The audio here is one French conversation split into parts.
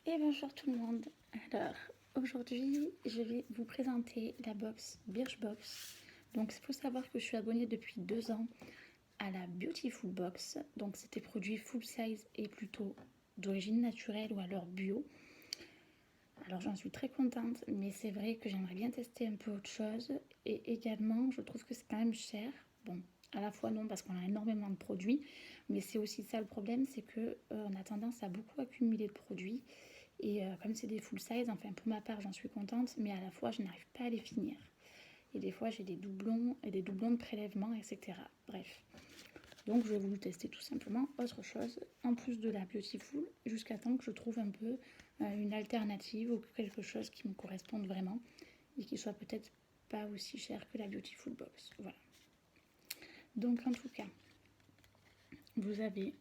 Et bonjour tout le monde. Alors aujourd'hui je vais vous présenter la box Birchbox. Donc il faut savoir que je suis abonnée depuis 2 ans à la Beautiful Box. Donc c'est des produits full size et plutôt d'origine naturelle ou alors bio. Alors j'en suis très contente, mais c'est vrai que j'aimerais bien tester un peu autre chose. Et également je trouve que c'est quand même cher. Bon, à la fois non parce qu'on a énormément de produits, mais c'est aussi ça le problème, c'est que on a tendance à beaucoup accumuler de produits. Et comme c'est des full size, enfin pour ma part j'en suis contente, mais à la fois je n'arrive pas à les finir. Et des fois j'ai des doublons et des doublons de prélèvement, etc. Bref. Donc je vais voulu tester tout simplement autre chose, en plus de la Beautiful, jusqu'à temps que je trouve un peu une alternative ou quelque chose qui me corresponde vraiment et qui soit peut-être pas aussi cher que la Beautiful Box. Voilà. Donc en tout cas, vous avez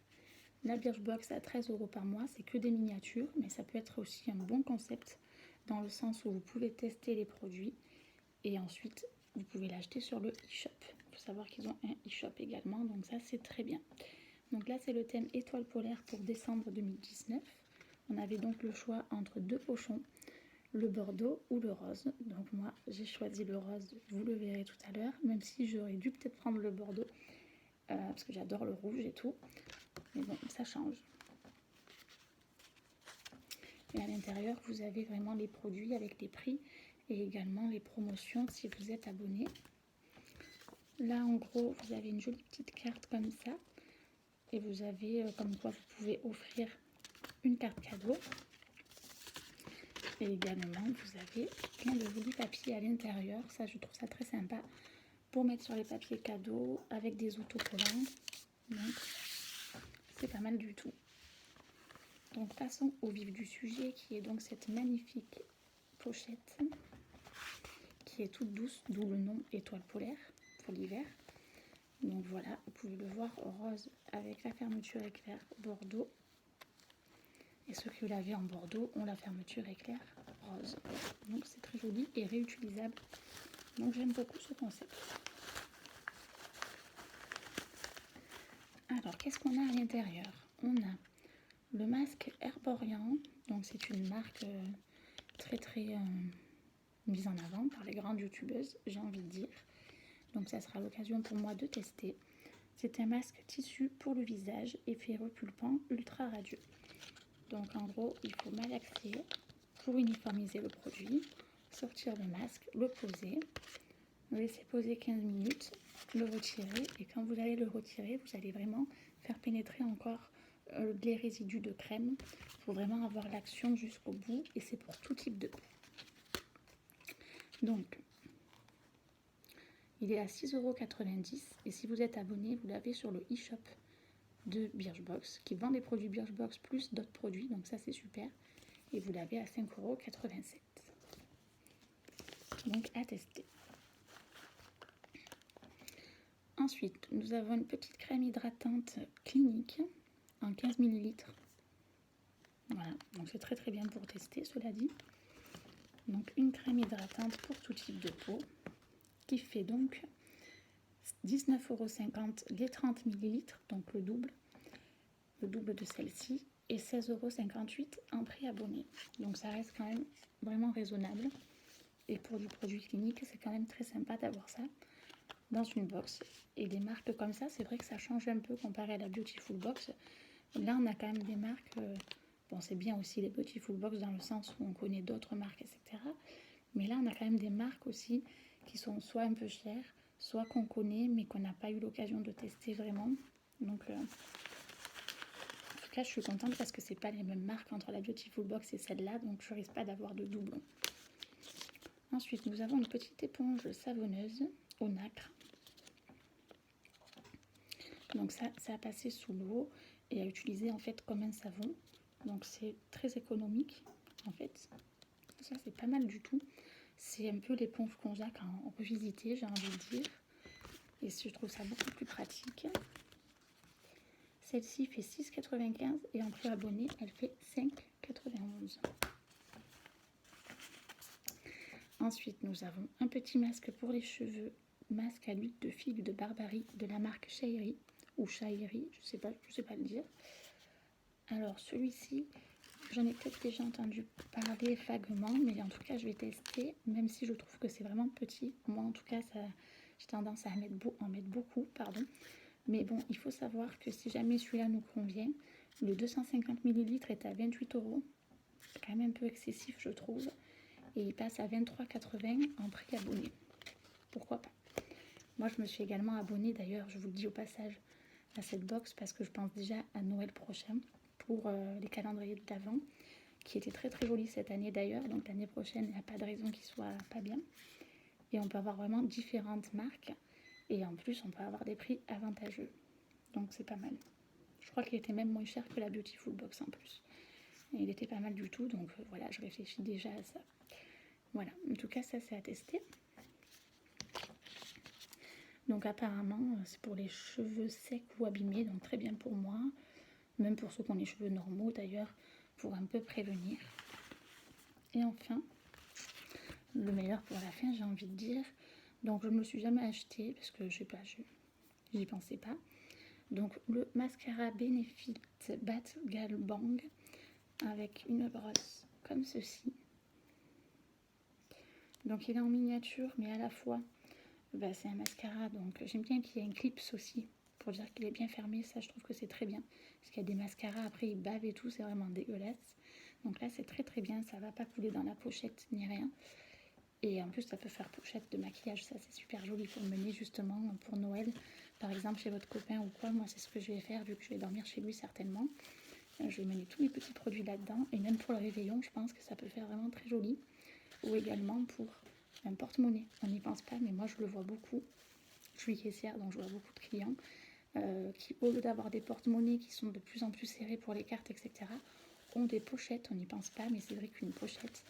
la Birchbox à 13 € par mois, c'est que des miniatures, mais ça peut être aussi un bon concept dans le sens où vous pouvez tester les produits et ensuite vous pouvez l'acheter sur le e-shop. Il faut savoir qu'ils ont un e-shop également, donc ça c'est très bien. Donc là c'est le thème étoile polaire pour décembre 2019. On avait donc le choix entre 2 pochons, le bordeaux ou le rose. Donc moi j'ai choisi le rose, vous le verrez tout à l'heure, même si j'aurais dû peut-être prendre le bordeaux parce que j'adore le rouge et tout. Mais bon, ça change. Et à l'intérieur, vous avez vraiment les produits avec les prix et également les promotions si vous êtes abonné. Là, en gros, vous avez une jolie petite carte comme ça. Et vous avez comme quoi vous pouvez offrir une carte cadeau. Et également, vous avez plein de jolis papiers à l'intérieur. Ça, je trouve ça très sympa pour mettre sur les papiers cadeaux avec des autocollants. Donc, c'est pas mal du tout. Donc passons au vif du sujet qui est donc cette magnifique pochette qui est toute douce, d'où le nom étoile polaire pour l'hiver. Donc voilà, vous pouvez le voir rose avec la fermeture éclair bordeaux. Et ceux qui l'avaient en bordeaux ont la fermeture éclair rose. Donc c'est très joli et réutilisable. Donc j'aime beaucoup ce concept. Alors qu'est-ce qu'on a à l'intérieur? On a le masque Herborian, donc c'est une marque très mise en avant par les grandes youtubeuses, j'ai envie de dire. Donc ça sera l'occasion pour moi de tester. C'est un masque tissu pour le visage, effet repulpant, ultra radieux. Donc en gros, il faut malaxer pour uniformiser le produit, sortir le masque, le poser, le laisser poser 15 minutes, le retirer. Et quand vous allez le retirer, vous allez vraiment faire pénétrer encore les résidus de crème. Il faut vraiment avoir l'action jusqu'au bout et c'est pour tout type de peau. Donc, il est à 6,90 € et si vous êtes abonné, vous l'avez sur le e-shop de Birchbox qui vend des produits Birchbox plus d'autres produits, donc ça c'est super. Et vous l'avez à 5,87 €. Donc à tester. Ensuite, nous avons une petite crème hydratante clinique en 15 ml. Voilà, donc c'est très bien pour tester, cela dit. Donc une crème hydratante pour tout type de peau qui fait donc 19,50 € les 30 ml, donc le double de celle-ci, et 16,58 € en prix abonné. Donc ça reste quand même vraiment raisonnable. Et pour du produit clinique, c'est quand même très sympa d'avoir ça dans une box. Et des marques comme ça, c'est vrai que ça change un peu comparé à la Beautiful Box. Là, on a quand même des marques... bon, c'est bien aussi les Beautiful Box dans le sens où on connaît d'autres marques, etc. Mais là, on a quand même des marques aussi qui sont soit un peu chères, soit qu'on connaît, mais qu'on n'a pas eu l'occasion de tester vraiment. Donc, en tout cas, je suis contente parce que c'est pas les mêmes marques entre la Beautiful Box et celle-là, donc je risque pas d'avoir de doublons. Ensuite, nous avons une petite éponge savonneuse au nacre. Donc ça a passé sous l'eau et à utiliser en fait comme un savon. Donc c'est très économique en fait. Ça c'est pas mal du tout. C'est un peu l'éponge Konjac en revisité, j'ai envie de dire. Et je trouve ça beaucoup plus pratique. Celle-ci fait 6,95 € et en prix abonné, elle fait 5,91 €. Ensuite, nous avons un petit masque pour les cheveux, masque à l'huile de figue de Barbarie de la marque Shairi ou Shairi, je sais pas le dire. Alors celui-ci J'en ai peut-être déjà entendu parler vaguement, mais en tout cas, je vais tester, même si je trouve que c'est vraiment petit. Moi, en tout cas, j'ai tendance à en mettre beaucoup, pardon. Mais bon, il faut savoir que si jamais celui-là nous convient, le 250 ml est à 28 €. C'est quand même un peu excessif, je trouve. Et il passe à 23,80 € en prix abonné. Pourquoi pas? Moi, je me suis également abonnée, d'ailleurs, je vous le dis au passage, à cette box parce que je pense déjà à Noël prochain pour les calendriers d'avant, qui étaient très très jolis cette année d'ailleurs. Donc l'année prochaine, il n'y a pas de raison qu'ils soient pas bien. Et on peut avoir vraiment différentes marques. Et en plus, on peut avoir des prix avantageux. Donc c'est pas mal. Je crois qu'il était même moins cher que la Beautiful Box en plus. Et il était pas mal du tout. Donc voilà, je réfléchis déjà à ça. Voilà, en tout cas, ça c'est à tester. Donc apparemment, c'est pour les cheveux secs ou abîmés. Donc très bien pour moi. Même pour ceux qui ont les cheveux normaux d'ailleurs, pour un peu prévenir. Et enfin, le meilleur pour la fin, j'ai envie de dire. Donc je ne me le suis jamais acheté parce que je sais pas, j'y pensais pas. Donc le mascara Benefit Bat Gal Bang avec une brosse comme ceci. Donc il est en miniature, mais à la fois c'est un mascara. Donc j'aime bien qu'il y ait un clips aussi pour dire qu'il est bien fermé. Ça, je trouve que c'est très bien. Parce qu'il y a des mascaras, après ils bavent et tout, c'est vraiment dégueulasse. Donc là, c'est très très bien. Ça va pas couler dans la pochette ni rien. Et en plus, ça peut faire pochette de maquillage. Ça, c'est super joli pour mener justement pour Noël. Par exemple, chez votre copain ou quoi. Moi, c'est ce que je vais faire vu que je vais dormir chez lui certainement. Je vais mener tous mes petits produits là-dedans. Et même pour le réveillon, je pense que ça peut faire vraiment très joli. Ou également pour un porte-monnaie. On n'y pense pas, mais moi, je le vois beaucoup. Je suis caissière, donc je vois beaucoup de clients qui, au lieu d'avoir des porte-monnaies qui sont de plus en plus serrés pour les cartes, etc., ont des pochettes. On n'y pense pas, mais c'est vrai qu'une pochette,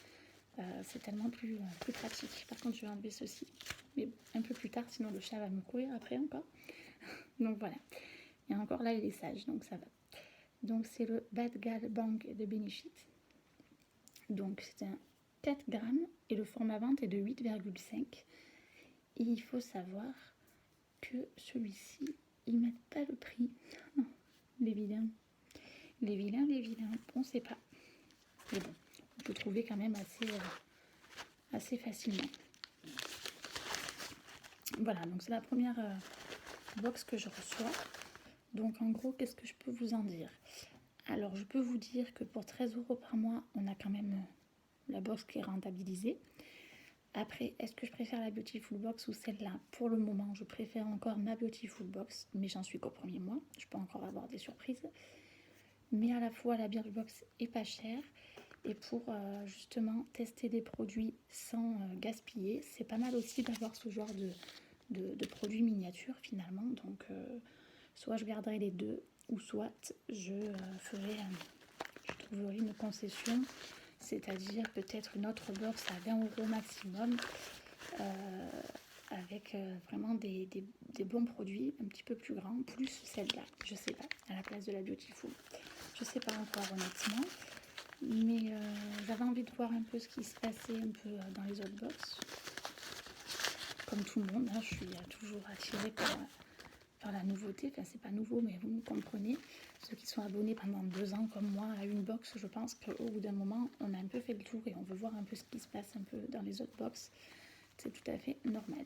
c'est tellement plus pratique. Par contre, je vais enlever ceci, mais un peu plus tard, sinon le chat va me courir après encore. Donc voilà. Et encore là, il est sage, donc ça va. Donc c'est le Bad Gal Bang de Benefit. Donc c'est un 4 grammes et le format vente est de 8,5. Et il faut savoir que celui-ci, ils mettent pas le prix. Non, les vilains. Les vilains, on ne sait pas. Mais bon, on peut trouver quand même assez facilement. Voilà, donc c'est la première box que je reçois. Donc en gros, qu'est-ce que je peux vous en dire? Alors, je peux vous dire que pour 13 € par mois, on a quand même la box qui est rentabilisée. Après, est-ce que je préfère la Beautiful Box ou celle-là? Pour le moment, je préfère encore ma Beautiful Box, mais j'en suis qu'au premier mois. Je peux encore avoir des surprises. Mais à la fois, la Birchbox est pas chère. Et pour justement tester des produits sans gaspiller, c'est pas mal aussi d'avoir ce genre de produits miniatures finalement. Donc, soit je garderai les deux, ou soit je trouverai une concession, c'est-à-dire peut-être une autre box à 20 € maximum, avec vraiment des bons produits un petit peu plus grands, plus celle-là, je sais pas, à la place de la Beautiful. Je sais pas encore honnêtement, mais j'avais envie de voir un peu ce qui se passait un peu dans les autres box. Comme tout le monde, hein, je suis toujours attirée par la nouveauté. Enfin, c'est pas nouveau, mais vous me comprenez. Ceux qui sont abonnés pendant 2 ans comme moi à une box, je pense qu'au bout d'un moment, on a un peu fait le tour et on veut voir un peu ce qui se passe un peu dans les autres box. C'est tout à fait normal.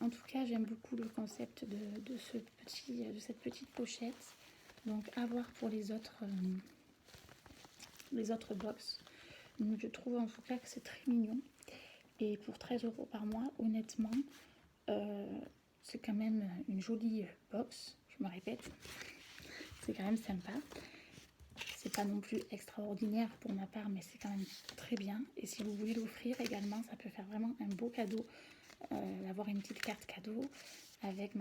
En tout cas, j'aime beaucoup le concept de cette petite pochette. Donc, à voir pour les autres box. Donc, je trouve en tout cas que c'est très mignon. Et pour 13 € par mois, honnêtement, c'est quand même une jolie box. Je me répète, c'est quand même sympa. C'est pas non plus extraordinaire pour ma part, mais c'est quand même très bien. Et si vous voulez l'offrir également, ça peut faire vraiment un beau cadeau. Avoir une petite carte cadeau avec